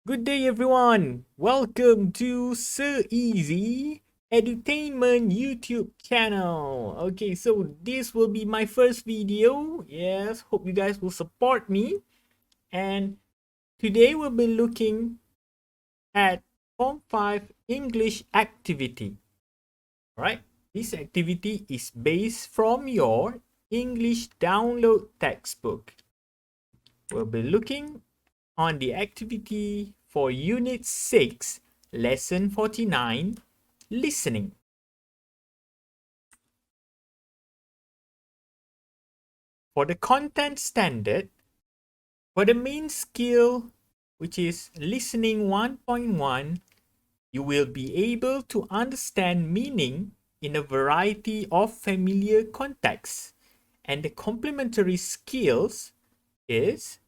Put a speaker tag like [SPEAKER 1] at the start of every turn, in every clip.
[SPEAKER 1] Good day, everyone. Welcome to Sir Easy Edutainment YouTube channel. Okay, so this will be my first video. Yes, hope you guys will support me. And today we'll be looking at Form 5 English activity. Alright, this activity is based from your English download textbook. We'll be looking on the activity for Unit 6, Lesson 49, Listening. For the content standard, for the main skill, which is Listening 1.1, you will be able to understand meaning in a variety of familiar contexts. And the complementary skills is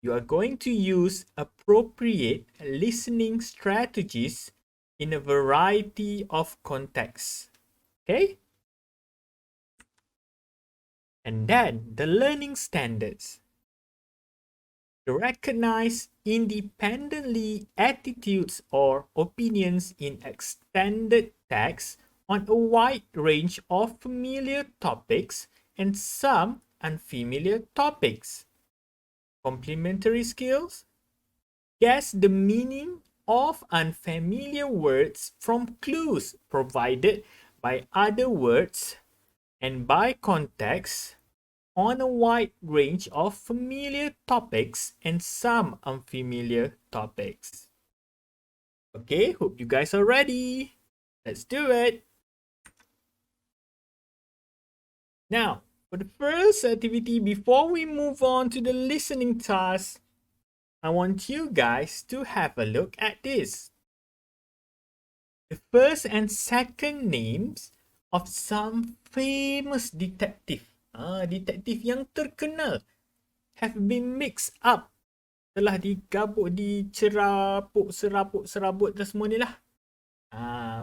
[SPEAKER 1] you are going to use appropriate listening strategies in a variety of contexts. Okay? And then the learning standards. To recognize independently attitudes or opinions in extended text on a wide range of familiar topics and some unfamiliar topics. Complementary skills. Guess the meaning of unfamiliar words from clues provided by other words and by context on a wide range of familiar topics and some unfamiliar topics. Okay, hope you guys are ready. Let's do it. Now, for the first activity, before we move on to the listening task, I want you guys to have a look at this. The first and second names of some famous detective. Detektif yang terkenal have been mixed up. Telah digabuk, dicerapuk, serabut dan semua ni lah.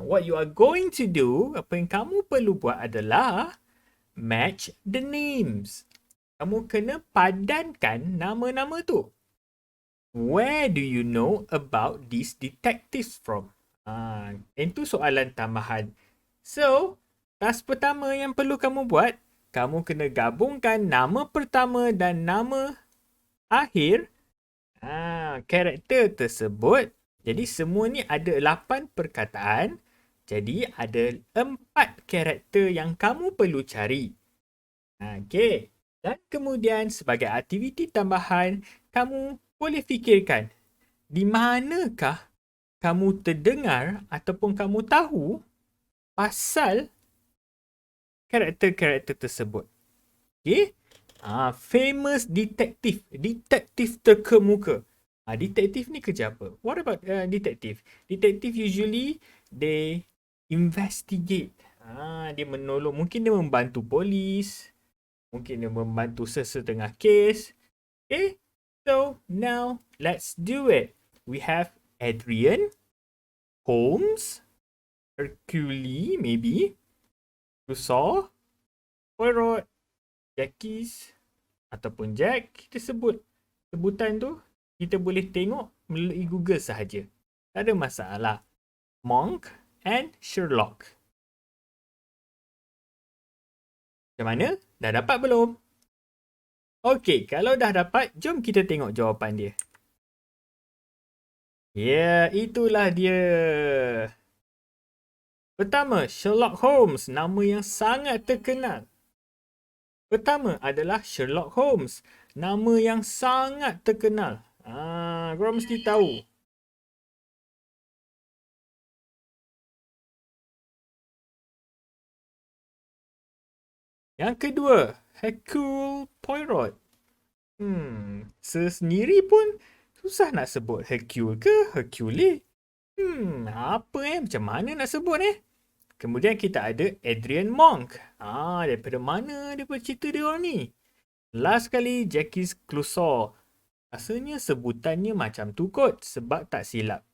[SPEAKER 1] What you are going to do, apa yang kamu perlu buat adalah match the names. Kamu kena padankan nama-nama tu. Where do you know about these detectives from? Itu soalan tambahan. So, task pertama yang perlu kamu buat, kamu kena gabungkan nama pertama dan nama akhir karakter tersebut. Jadi semua ni ada 8 perkataan. Jadi ada 4 karakter yang kamu perlu cari. Okay. Dan kemudian sebagai aktiviti tambahan, kamu boleh fikirkan di manakah kamu terdengar ataupun kamu tahu pasal karakter-karakter tersebut. Okay? Famous detective. Detektif terkemuka. Detektif ni kerja apa? What about detective? Detective usually they investigate. Dia menolong. Mungkin dia membantu polis. Mungkin dia membantu sesetengah kes. Okay? So, now let's do it. We have Adrian, Holmes, Hercule maybe, Clouseau, Poirot, Jackie ataupun Jack. Kita sebut sebutan tu, kita boleh tengok melalui Google sahaja. Tak ada masalah. Monk and Sherlock. Macam mana? Dah dapat belum? Okey, kalau dah dapat, jom kita tengok jawapan dia. Ya, itulah dia. Pertama, Sherlock Holmes, nama yang sangat terkenal. Pertama adalah Sherlock Holmes, nama yang sangat terkenal. Korang mesti tahu. Yang kedua, Hercule Poirot. Sesendiri pun susah nak sebut Hercule ke Hercule. Apa macam mana nak sebut Kemudian kita ada Adrian Monk. Daripada mana daripada cerita dia orang ni? Last kali, Jackie Clouseau. Rasanya sebutannya macam tu kot sebab tak silap.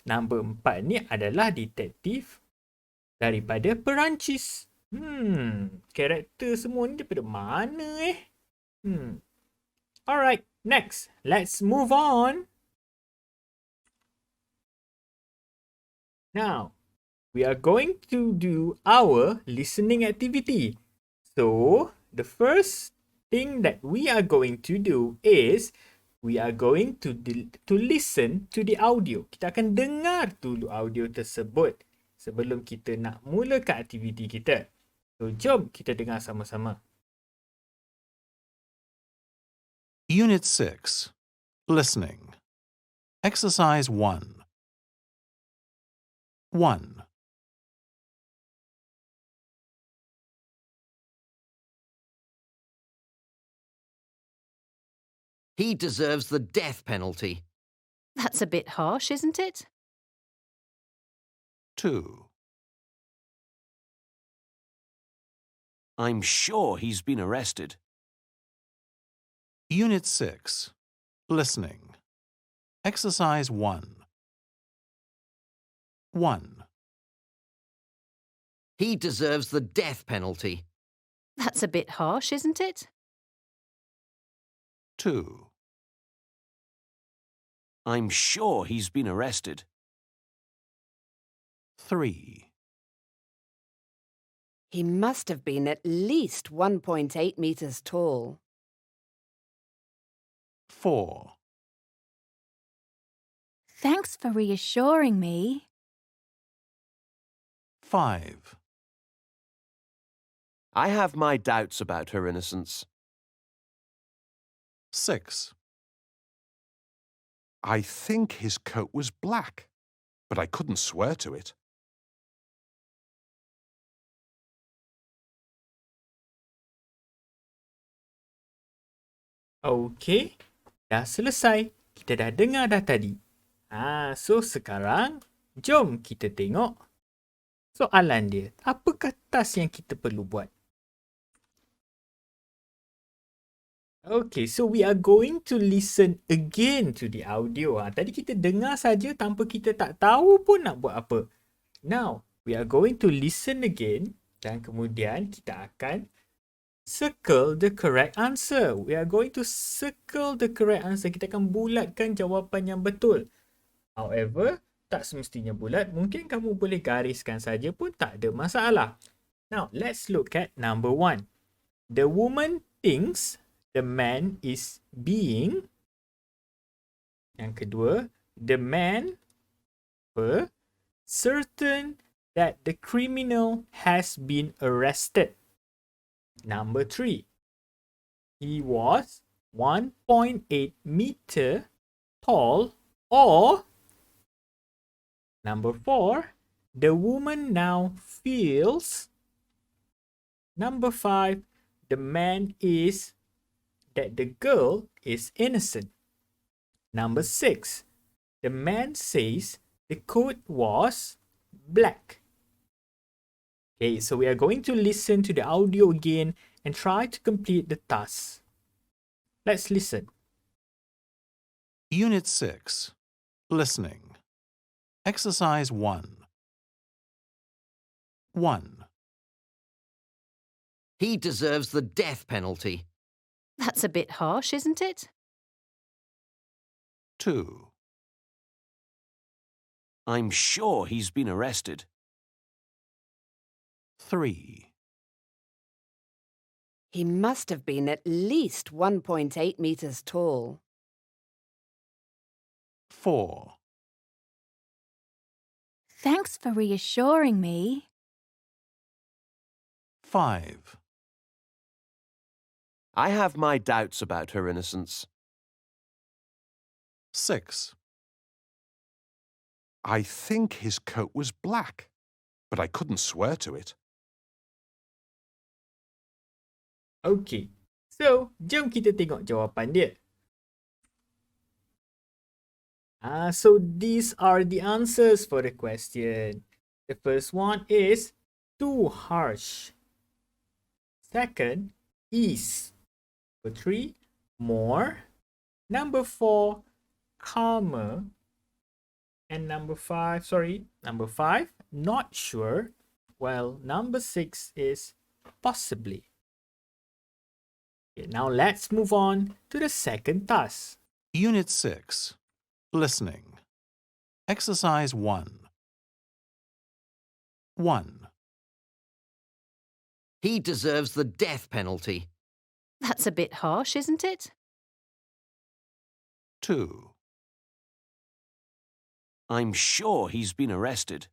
[SPEAKER 1] Nombor 4 ni adalah detektif daripada Perancis. Karakter semua ni daripada mana Alright, next. Let's move on. Now, we are going to do our listening activity. So, the first thing that we are going to do is we are going to listen to the audio. Kita akan dengar dulu audio tersebut sebelum kita nak mulakan aktiviti kita. So, jom kita dengar sama-sama.
[SPEAKER 2] Unit 6. Listening. Exercise 1. 1.
[SPEAKER 3] He deserves the death penalty.
[SPEAKER 4] That's a bit harsh, isn't it?
[SPEAKER 2] 2.
[SPEAKER 5] I'm sure he's been arrested.
[SPEAKER 2] Unit 6. Listening. Exercise 1. 1.
[SPEAKER 3] He deserves the death penalty.
[SPEAKER 4] That's a bit harsh, isn't it?
[SPEAKER 2] 2.
[SPEAKER 5] I'm sure he's been arrested.
[SPEAKER 2] 3.
[SPEAKER 6] He must have been at least 1.8 meters tall.
[SPEAKER 2] 4.
[SPEAKER 7] Thanks for reassuring me.
[SPEAKER 2] 5.
[SPEAKER 5] I have my doubts about her innocence.
[SPEAKER 2] 6.
[SPEAKER 8] I think his coat was black, but I couldn't swear to it.
[SPEAKER 1] Okay, dah selesai. Kita dah dengar dah tadi. So sekarang jom kita tengok soalan dia. Apakah task yang kita perlu buat? Okay, so we are going to listen again to the audio. Tadi kita dengar saja tanpa kita tak tahu pun nak buat apa. Now, we are going to listen again dan kemudian kita akan circle the correct answer. We are going to circle the correct answer. Kita akan bulatkan jawapan yang betul. However, tak semestinya bulat. Mungkin kamu boleh gariskan saja pun tak ada masalah. Now, let's look at number 1. The woman thinks the man is being. Yang kedua, the man certain that the criminal has been arrested. Number 3, he was 1.8 meter tall, or number 4, the woman now feels. Number 5, the man is that the girl is innocent. Number 6, the man says the coat was black. Okay, so we are going to listen to the audio again and try to complete the task. Let's listen.
[SPEAKER 2] Unit 6. Listening. Exercise 1. 1.
[SPEAKER 3] He deserves the death penalty.
[SPEAKER 4] That's a bit harsh, isn't it?
[SPEAKER 2] 2.
[SPEAKER 5] I'm sure he's been arrested.
[SPEAKER 2] 3.
[SPEAKER 6] He must have been at least 1.8 meters tall.
[SPEAKER 2] 4.
[SPEAKER 7] Thanks for reassuring me.
[SPEAKER 2] 5.
[SPEAKER 5] I have my doubts about her innocence.
[SPEAKER 2] 6.
[SPEAKER 8] I think his coat was black, but I couldn't swear to it.
[SPEAKER 1] Okay, so jom kita tengok jawapan dia. So these are the answers for the question. The first one is too harsh. Second, is. Number 3, more. Number 4, calmer. And number 5, not sure. Well, number 6 is possibly. Okay, now let's move on to the second task.
[SPEAKER 2] Unit 6. Listening. Exercise 1. 1.
[SPEAKER 3] He deserves the death penalty.
[SPEAKER 4] That's a bit harsh, isn't it?
[SPEAKER 2] 2.
[SPEAKER 5] I'm sure he's been arrested.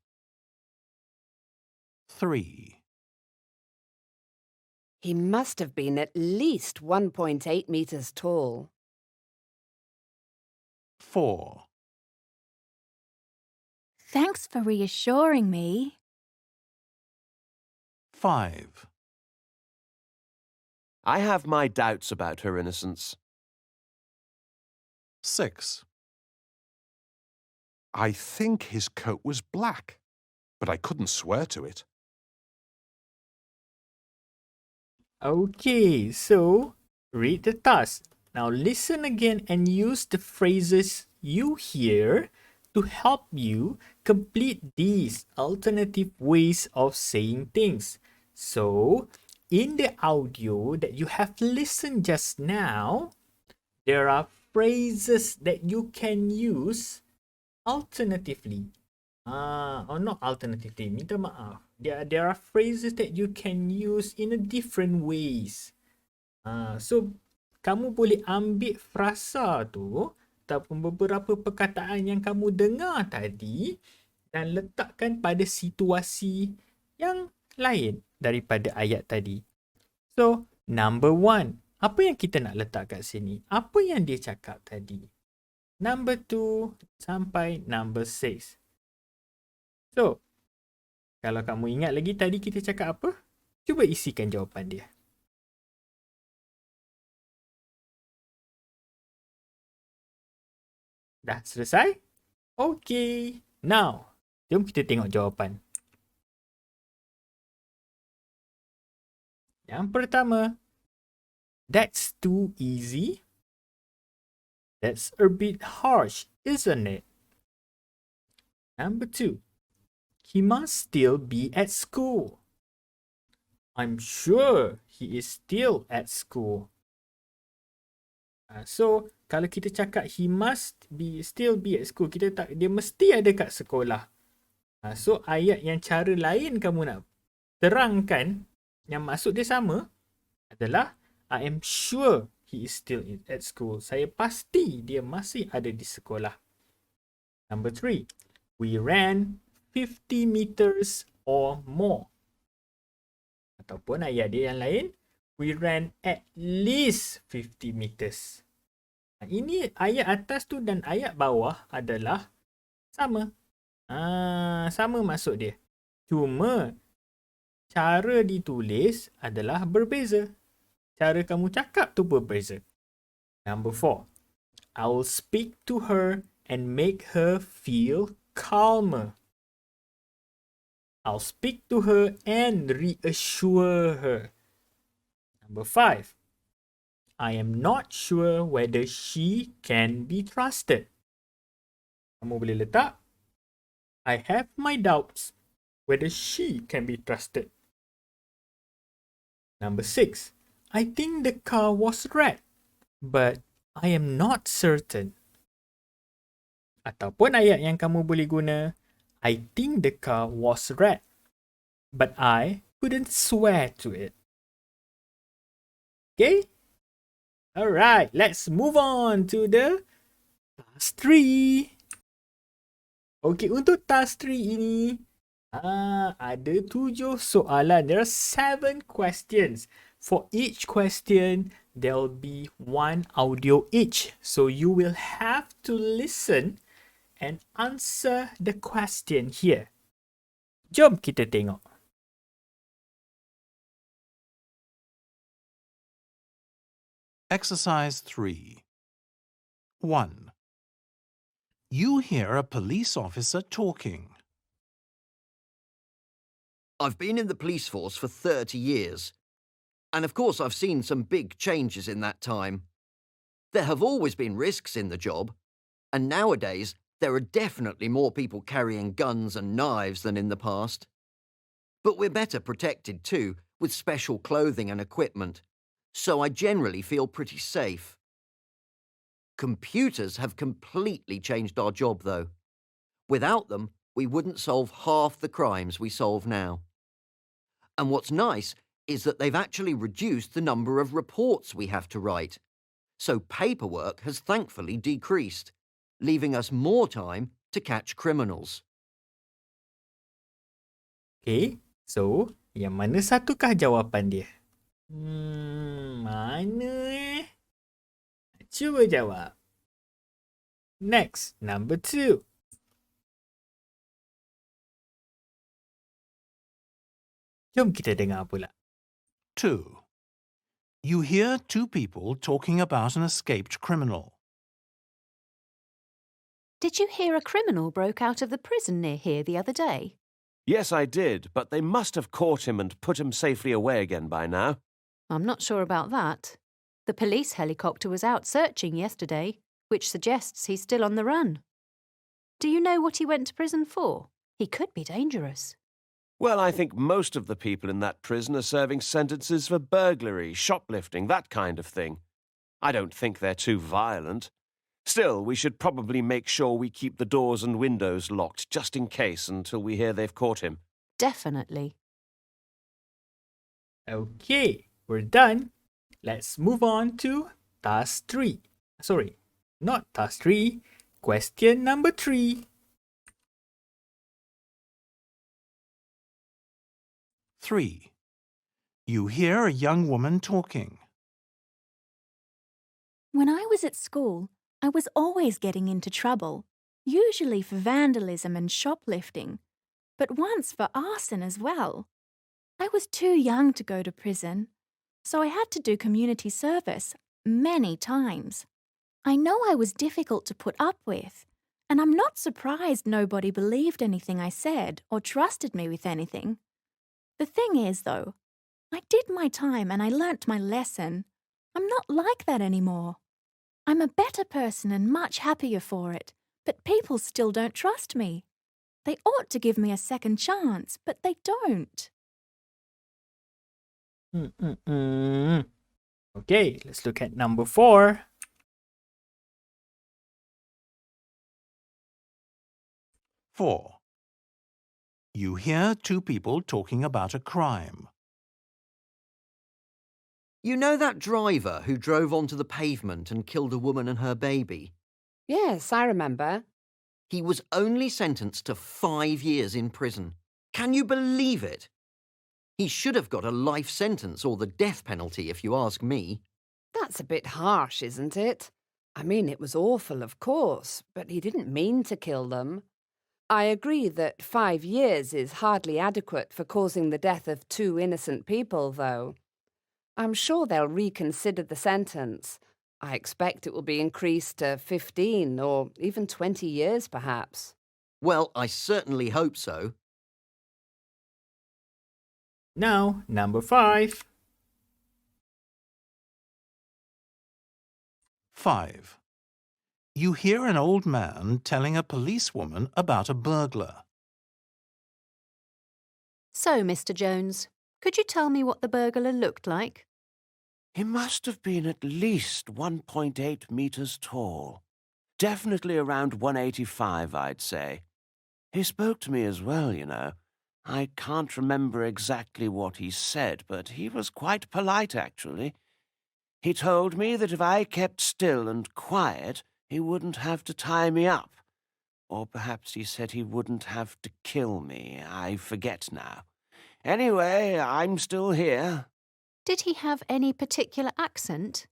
[SPEAKER 2] 3.
[SPEAKER 6] He must have been at least 1.8 meters tall.
[SPEAKER 2] 4.
[SPEAKER 7] Thanks for reassuring me.
[SPEAKER 2] 5.
[SPEAKER 5] I have my doubts about her innocence.
[SPEAKER 2] 6.
[SPEAKER 8] I think his coat was black, but I couldn't swear to it.
[SPEAKER 1] Okay, so read the task. Now listen again and use the phrases you hear to help you complete these alternative ways of saying things. So, in the audio that you have listened just now, there are phrases that you can use alternatively. Or not alternatively, minta maaf. There are phrases that you can use in a different ways. So, kamu boleh ambil frasa tu ataupun beberapa perkataan yang kamu dengar tadi dan letakkan pada situasi yang lain daripada ayat tadi. So, number 1. Apa yang kita nak letak kat sini? Apa yang dia cakap tadi? Number 2 sampai number 6. So, kalau kamu ingat lagi tadi kita cakap apa? Cuba isikan jawapan dia. Dah selesai? Okay. Now, jom kita tengok jawapan. Yang pertama, that's too easy. That's a bit harsh, isn't it? Number 2, he must still be at school. I'm sure he is still at school. So, kalau kita cakap he must still be at school, kita tak, dia mesti ada kat sekolah. So, ayat yang cara lain kamu nak terangkan yang maksud dia sama adalah I am sure he is still at school. Saya pasti dia masih ada di sekolah. Number 3, we ran 50 meters or more. Ataupun ayat dia yang lain, we ran at least 50 meters. Ini ayat atas tu dan ayat bawah adalah sama. Sama maksud dia. Cuma cara ditulis adalah berbeza. Cara kamu cakap tu berbeza. Number 4, I will speak to her and make her feel calmer. I'll speak to her and reassure her. Number 5, I am not sure whether she can be trusted. Kamu boleh letak, I have my doubts whether she can be trusted. Number 6, I think the car was red, but I am not certain. Ataupun ayat yang kamu boleh guna, I think the car was red, but I couldn't swear to it. Okay? Alright, let's move on to the task 3. Okay, untuk task 3 ini, ada 7 soalan. There are 7 questions. For each question, there will be 1 audio each. So you will have to listen and answer the question here. Jom kita tengok.
[SPEAKER 2] Exercise 3. 1. You hear a police officer talking.
[SPEAKER 3] I've been in the police force for 30 years. And of course, I've seen some big changes in that time. There have always been risks in the job. And nowadays, there are definitely more people carrying guns and knives than in the past. But we're better protected too, with special clothing and equipment. So I generally feel pretty safe. Computers have completely changed our job, though. Without them, we wouldn't solve half the crimes we solve now. And what's nice is that they've actually reduced the number of reports we have to write. So paperwork has thankfully decreased, leaving us more time to catch criminals.
[SPEAKER 1] Okay, so yang mana satukah jawapan dia? Mana Cuba jawab. Next, number 2. Jom kita dengar pula.
[SPEAKER 2] 2. You hear two people talking about an escaped criminal.
[SPEAKER 4] Did you hear a criminal broke out of the prison near here the other day?
[SPEAKER 5] Yes, I did, but they must have caught him and put him safely away again by now.
[SPEAKER 4] I'm not sure about that. The police helicopter was out searching yesterday, which suggests he's still on the run. Do you know what he went to prison for? He could be dangerous.
[SPEAKER 5] Well, I think most of the people in that prison are serving sentences for burglary, shoplifting, that kind of thing. I don't think they're too violent. Still, we should probably make sure we keep the doors and windows locked just in case until we hear they've caught him.
[SPEAKER 4] Definitely.
[SPEAKER 1] Okay, we're done. Let's move on to task 3. Sorry, not task 3. Question number 3.
[SPEAKER 2] 3. You hear a young woman talking.
[SPEAKER 7] When I was at school, I was always getting into trouble, usually for vandalism and shoplifting, but once for arson as well. I was too young to go to prison, so I had to do community service many times. I know I was difficult to put up with, and I'm not surprised nobody believed anything I said or trusted me with anything. The thing is, though, I did my time and I learnt my lesson. I'm not like that anymore. I'm a better person and much happier for it, but people still don't trust me. They ought to give me a second chance, but they don't.
[SPEAKER 1] Okay, let's look at number 4.
[SPEAKER 2] 4. You hear two people talking about a crime.
[SPEAKER 3] You know that driver who drove onto the pavement and killed a woman and her baby?
[SPEAKER 6] Yes, I remember.
[SPEAKER 3] He was only sentenced to 5 years in prison. Can you believe it? He should have got a life sentence or the death penalty, if you ask me.
[SPEAKER 6] That's a bit harsh, isn't it? I mean, it was awful, of course, but he didn't mean to kill them. I agree that 5 years is hardly adequate for causing the death of 2 innocent people, though. I'm sure they'll reconsider the sentence. I expect it will be increased to 15 or even 20 years, perhaps.
[SPEAKER 3] Well, I certainly hope so.
[SPEAKER 1] Now, number 5.
[SPEAKER 2] 5. You hear an old man telling a policewoman about a burglar.
[SPEAKER 4] So, Mr. Jones, could you tell me what the burglar looked like?
[SPEAKER 5] He must have been at least 1.8 meters tall. Definitely around 185, I'd say. He spoke to me as well, you know. I can't remember exactly what he said, but he was quite polite, actually. He told me that if I kept still and quiet, he wouldn't have to tie me up. Or perhaps he said he wouldn't have to kill me. I forget now. Anyway, I'm still here.
[SPEAKER 4] Did he have any particular accent?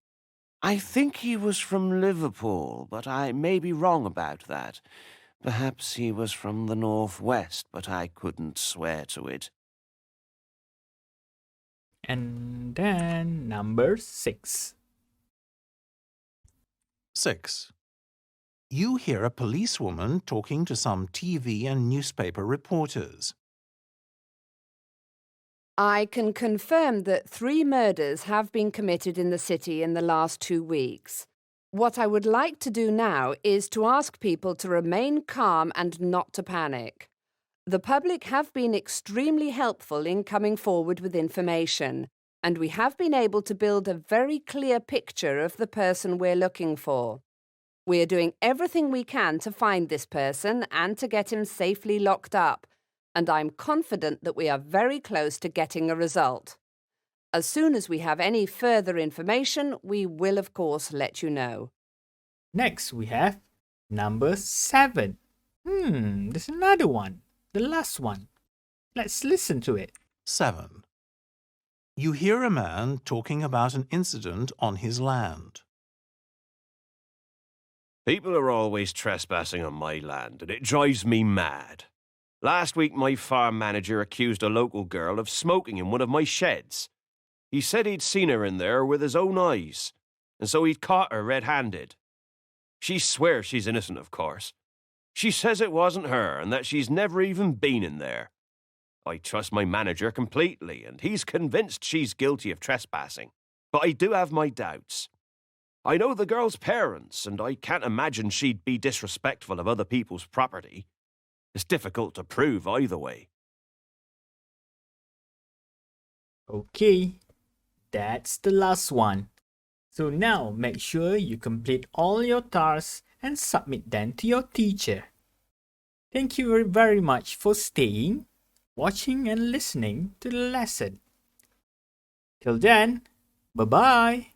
[SPEAKER 5] I think he was from Liverpool, but I may be wrong about that. Perhaps he was from the northwest, but I couldn't swear to it.
[SPEAKER 1] And then number 6.
[SPEAKER 2] 6. You hear a policewoman talking to some TV and newspaper reporters.
[SPEAKER 6] I can confirm that 3 murders have been committed in the city in the last 2 weeks. What I would like to do now is to ask people to remain calm and not to panic. The public have been extremely helpful in coming forward with information, and we have been able to build a very clear picture of the person we're looking for. We are doing everything we can to find this person and to get him safely locked up, and I'm confident that we are very close to getting a result. As soon as we have any further information, we will of course let you know.
[SPEAKER 1] Next, we have number 7. There's another one. The last one. Let's listen to it.
[SPEAKER 2] 7. You hear a man talking about an incident on his land.
[SPEAKER 5] People are always trespassing on my land, and it drives me mad. Last week, my farm manager accused a local girl of smoking in one of my sheds. He said he'd seen her in there with his own eyes, and so he'd caught her red-handed. She swears she's innocent, of course. She says it wasn't her and that she's never even been in there. I trust my manager completely, and he's convinced she's guilty of trespassing. But I do have my doubts. I know the girl's parents, and I can't imagine she'd be disrespectful of other people's property. It's difficult to prove either way.
[SPEAKER 1] Okay, that's the last one. So now make sure you complete all your tasks and submit them to your teacher. Thank you very much for staying, watching and listening to the lesson. Till then, bye-bye.